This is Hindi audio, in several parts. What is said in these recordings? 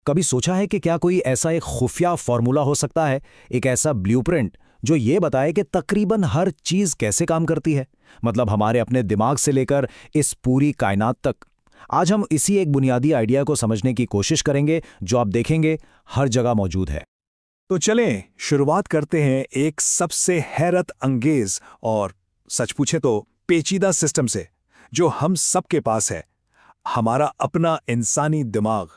कभी सोचा है कि क्या कोई ऐसा एक खुफिया फॉर्मूला हो सकता है, एक ऐसा ब्लूप्रिंट जो ये बताए कि तकरीबन हर चीज कैसे काम करती है? मतलब हमारे अपने दिमाग से लेकर इस पूरी कायनात तक। आज हम इसी एक बुनियादी आइडिया को समझने की कोशिश करेंगे जो आप देखेंगे हर जगह मौजूद है। तो चलें शुरुआत करते हैं एक सबसे हैरत अंगेज और सच पूछे तो पेचीदा सिस्टम से जो हम सबके पास है, हमारा अपना इंसानी दिमाग।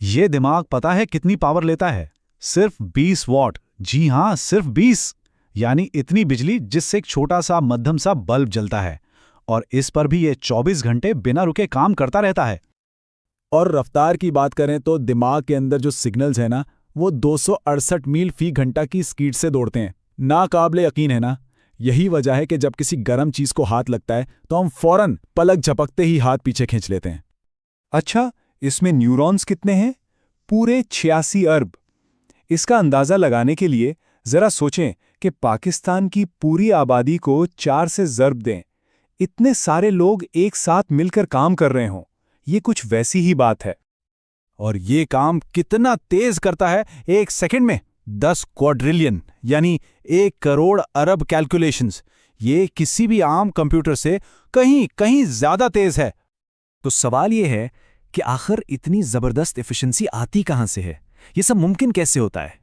ये दिमाग पता है कितनी पावर लेता है? सिर्फ 20 वॉट। जी हाँ, सिर्फ 20। यानी इतनी बिजली जिससे एक छोटा सा मध्यम सा बल्ब जलता है। और इस पर भी ये 24 घंटे बिना रुके काम करता रहता है। और रफ्तार की बात करें तो दिमाग के अंदर जो सिग्नल्स हैं ना, वो 268 मील फी घंटा की स्पीड से दौड़ते हैं। नाकाबिले यकीन है ना। यही वजह है कि जब किसी गर्म चीज को हाथ लगता है तो हम फौरन पलक झपकते ही हाथ पीछे खींच लेते हैं। अच्छा, इसमें न्यूरॉन्स कितने हैं? पूरे 86 अरब। इसका अंदाजा लगाने के लिए जरा सोचें कि पाकिस्तान की पूरी आबादी को 4 से ज़र्ब दें। इतने सारे लोग एक साथ मिलकर काम कर रहे हों, ये कुछ वैसी ही बात है। और ये काम कितना तेज करता है? एक सेकंड में 10 क्वाड्रिलियन यानी 1 करोड़ अरब कैलकुलेशंस। ये किसी भी आम कंप्यूटर से कहीं कहीं ज्यादा तेज है। तो सवाल ये है कि आखिर इतनी जबरदस्त एफिशिएंसी आती कहां से है? ये सब मुमकिन कैसे होता है?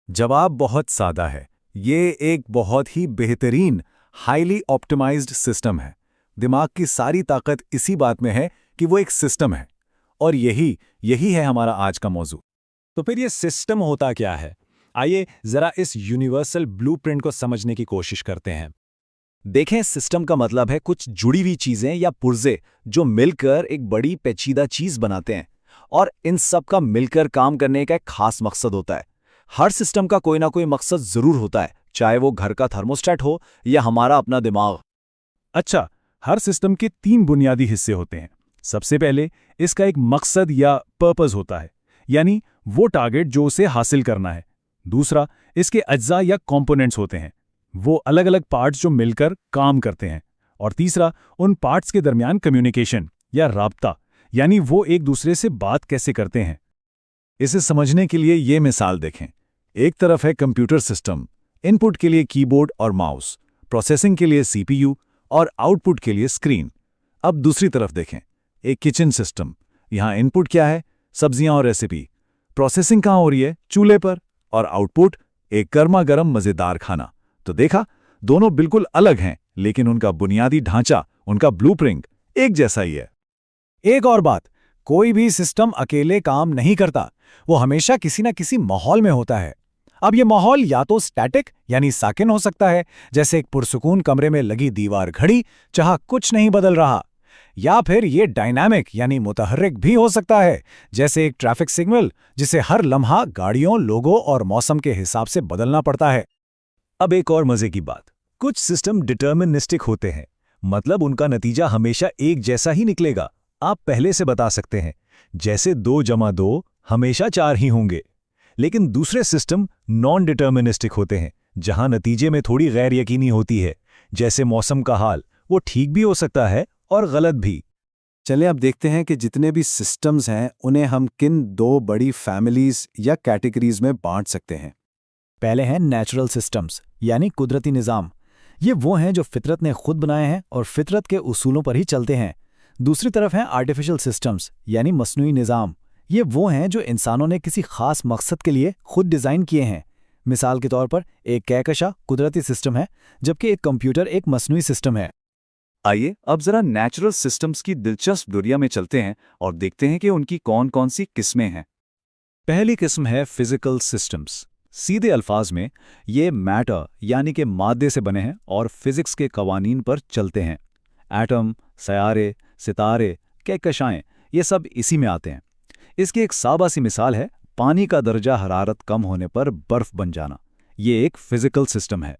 जवाब बहुत सादा है। ये एक बहुत ही बेहतरीन हाईली ऑप्टिमाइज्ड सिस्टम है। दिमाग की सारी ताकत इसी बात में है कि वो एक सिस्टम है। और यही है हमारा आज का मौजू। तो फिर ये सिस्टम होता क्या है? आइए जरा इस यूनिवर्सल ब्लूप्रिंट को समझने की कोशिश करते हैं। देखें, सिस्टम का मतलब है कुछ जुड़ी हुई चीजें या पुर्जे जो मिलकर एक बड़ी पेचीदा चीज बनाते हैं। और इन सब का मिलकर काम करने का एक खास मकसद होता है। हर सिस्टम का कोई ना कोई मकसद जरूर होता है, चाहे वो घर का थर्मोस्टेट हो या हमारा अपना दिमाग। अच्छा, हर सिस्टम के 3 बुनियादी हिस्से होते हैं। सबसे पहले इसका एक मकसद या पर्पस होता है, यानी वो टारगेट जो उसे हासिल करना है। दूसरा, इसके अज्जा या कंपोनेंट्स होते हैं, वो अलग अलग पार्ट्स जो मिलकर काम करते हैं। और तीसरा, उन पार्ट्स के दरमियान कम्युनिकेशन या राब्ता, यानी वो एक दूसरे से बात कैसे करते हैं। इसे समझने के लिए ये मिसाल देखें। एक तरफ है कंप्यूटर सिस्टम, इनपुट के लिए कीबोर्ड और माउस, प्रोसेसिंग के लिए सीपीयू और आउटपुट के लिए स्क्रीन। अब दूसरी तरफ देखें, एक किचन सिस्टम। यहाँ इनपुट क्या है? सब्जियां और रेसिपी। प्रोसेसिंग कहाँ हो रही है? चूल्हे पर। और आउटपुट एक गर्मा गर्म मजेदार खाना। तो देखा, दोनों बिल्कुल अलग हैं, लेकिन उनका बुनियादी ढांचा, उनका ब्लूप्रिंट एक जैसा ही है। एक और बात, कोई भी सिस्टम अकेले काम नहीं करता, वो हमेशा किसी न किसी माहौल में होता है। अब ये माहौल या तो स्टैटिक यानी साकिन हो सकता है, जैसे एक पुरसुकून कमरे में लगी दीवार घड़ी, जहां कुछ नहीं बदल रहा। या फिर ये डायनामिक यानी मुतहर्रिक भी हो सकता है, जैसे एक ट्रैफिक सिग्नल जिसे हर लम्हा गाड़ियों, लोगों और मौसम के हिसाब से बदलना पड़ता है। अब एक और मजे की बात, कुछ सिस्टम डिटर्मिनिस्टिक होते हैं, मतलब उनका नतीजा हमेशा एक जैसा ही निकलेगा। आप पहले से बता सकते हैं, जैसे 2 जमा 2 हमेशा 4 ही होंगे। लेकिन दूसरे सिस्टम नॉन डिटर्मिनिस्टिक होते हैं, जहां नतीजे में थोड़ी गैर यकीनी होती है, जैसे मौसम का हाल, वो ठीक भी हो सकता है और गलत भी। चलिए अब देखते हैं कि जितने भी सिस्टम्स हैं उन्हें हम किन 2 बड़ी फैमिलीज या कैटेगरीज में बांट सकते हैं। पहले हैं नेचुरल सिस्टम्स यानी कुदरती निज़ाम। ये वो हैं जो फितरत ने खुद बनाए हैं और फितरत के उसूलों पर ही चलते हैं। दूसरी तरफ हैं आर्टिफिशियल सिस्टम्स यानी मसनूई निज़ाम। ये वो हैं जो इंसानों ने किसी खास मकसद के लिए खुद डिज़ाइन किए हैं। मिसाल के तौर पर एक कहकशा कुदरती सिस्टम है, जबकि एक कंप्यूटर एक मसनूई सिस्टम है। आइए अब जरा नेचुरल सिस्टम्स की दिलचस्प दुनिया में चलते हैं और देखते हैं कि उनकी कौन कौन सी किस्में हैं। पहली किस्म है फिजिकल सिस्टम्स। सीधे अल्फाज में ये मैटर यानी कि मादे से बने हैं और फिजिक्स के कवानीन पर चलते हैं। एटम, सयारे, सितारे, कहकशाएं, ये सब इसी में आते हैं। इसकी एक सादा सी मिसाल है पानी का दर्जा हरारत कम होने पर बर्फ बन जाना। ये एक फिजिकल सिस्टम है।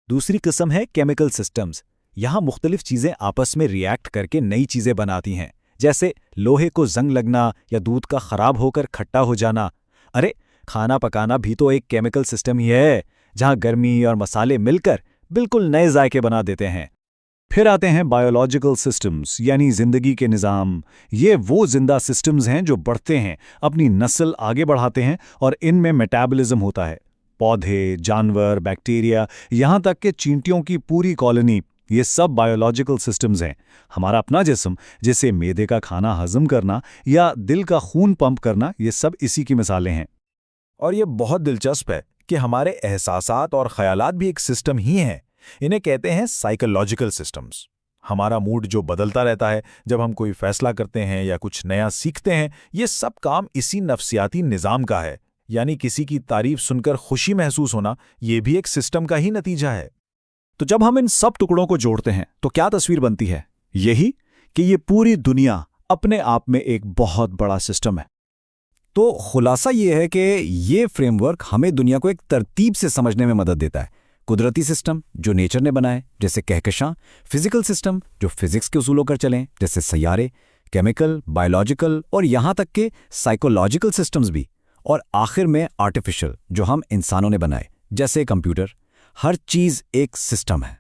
दूसरी किस्म है केमिकल सिस्टम्स। यहाँ मुख्तलिफ चीजें आपस में रिएक्ट करके नई चीजें बनाती हैं, जैसे लोहे को जंग लगना या दूध का खराब होकर खट्टा हो जाना। अरे, खाना पकाना भी तो एक केमिकल सिस्टम ही है, जहाँ गर्मी और मसाले मिलकर बिल्कुल नए जायके बना देते हैं। फिर आते हैं बायोलॉजिकल सिस्टम्स यानी जिंदगी के निज़ाम। ये वो जिंदा सिस्टम्स हैं जो बढ़ते हैं, अपनी नस्ल आगे बढ़ाते हैं और इनमें मेटाबॉलिज्म होता है। पौधे, जानवर, बैक्टीरिया, यहाँ तक कि चींटियों की पूरी कॉलोनी, ये सब बायोलॉजिकल सिस्टम्स हैं। हमारा अपना जिस्म, जैसे मैदे का खाना हजम करना या दिल का खून पंप करना, ये सब इसी की मिसालें हैं। और ये बहुत दिलचस्प है कि हमारे एहसासात और ख्यालात भी एक सिस्टम ही हैं। इन्हें कहते हैं साइकोलॉजिकल सिस्टम्स। हमारा मूड जो बदलता रहता है जब हम कोई फैसला करते हैं या कुछ नया सीखते हैं, ये सब काम इसी नफ्सियाती निज़ाम का है। यानी किसी की तारीफ सुनकर खुशी महसूस होना, ये भी एक सिस्टम का ही नतीजा है। तो जब हम इन सब टुकड़ों को जोड़ते हैं तो क्या तस्वीर बनती है? यही कि ये पूरी दुनिया अपने आप में एक बहुत बड़ा सिस्टम है। तो खुलासा ये है कि ये फ्रेमवर्क हमें दुनिया को एक तरतीब से समझने में मदद देता है। कुदरती सिस्टम जो नेचर ने बनाए, जैसे कहकशां, फिजिकल सिस्टम जो फिजिक्स के उसूलों पर चलें, जैसे सैयारे, केमिकल, बायोलॉजिकल और यहाँ तक के साइकोलॉजिकल सिस्टम्स भी, और आखिर में आर्टिफिशियल जो हम इंसानों ने बनाए, जैसे कंप्यूटर। हर चीज़ एक सिस्टम है।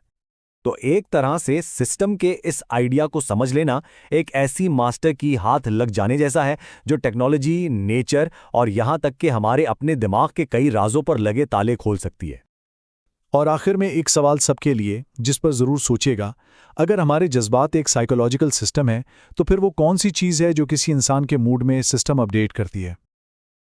तो एक तरह से सिस्टम के इस आइडिया को समझ लेना एक ऐसी मास्टर की हाथ लग जाने जैसा है जो टेक्नोलॉजी, नेचर और यहाँ तक कि हमारे अपने दिमाग के कई राजों पर लगे ताले खोल सकती है। और आखिर में एक सवाल सबके लिए जिस पर ज़रूर सोचिएगा, अगर हमारे जज्बात एक साइकोलॉजिकल सिस्टम है तो फिर वो कौन सी चीज़ है जो किसी इंसान के मूड में सिस्टम अपडेट करती है?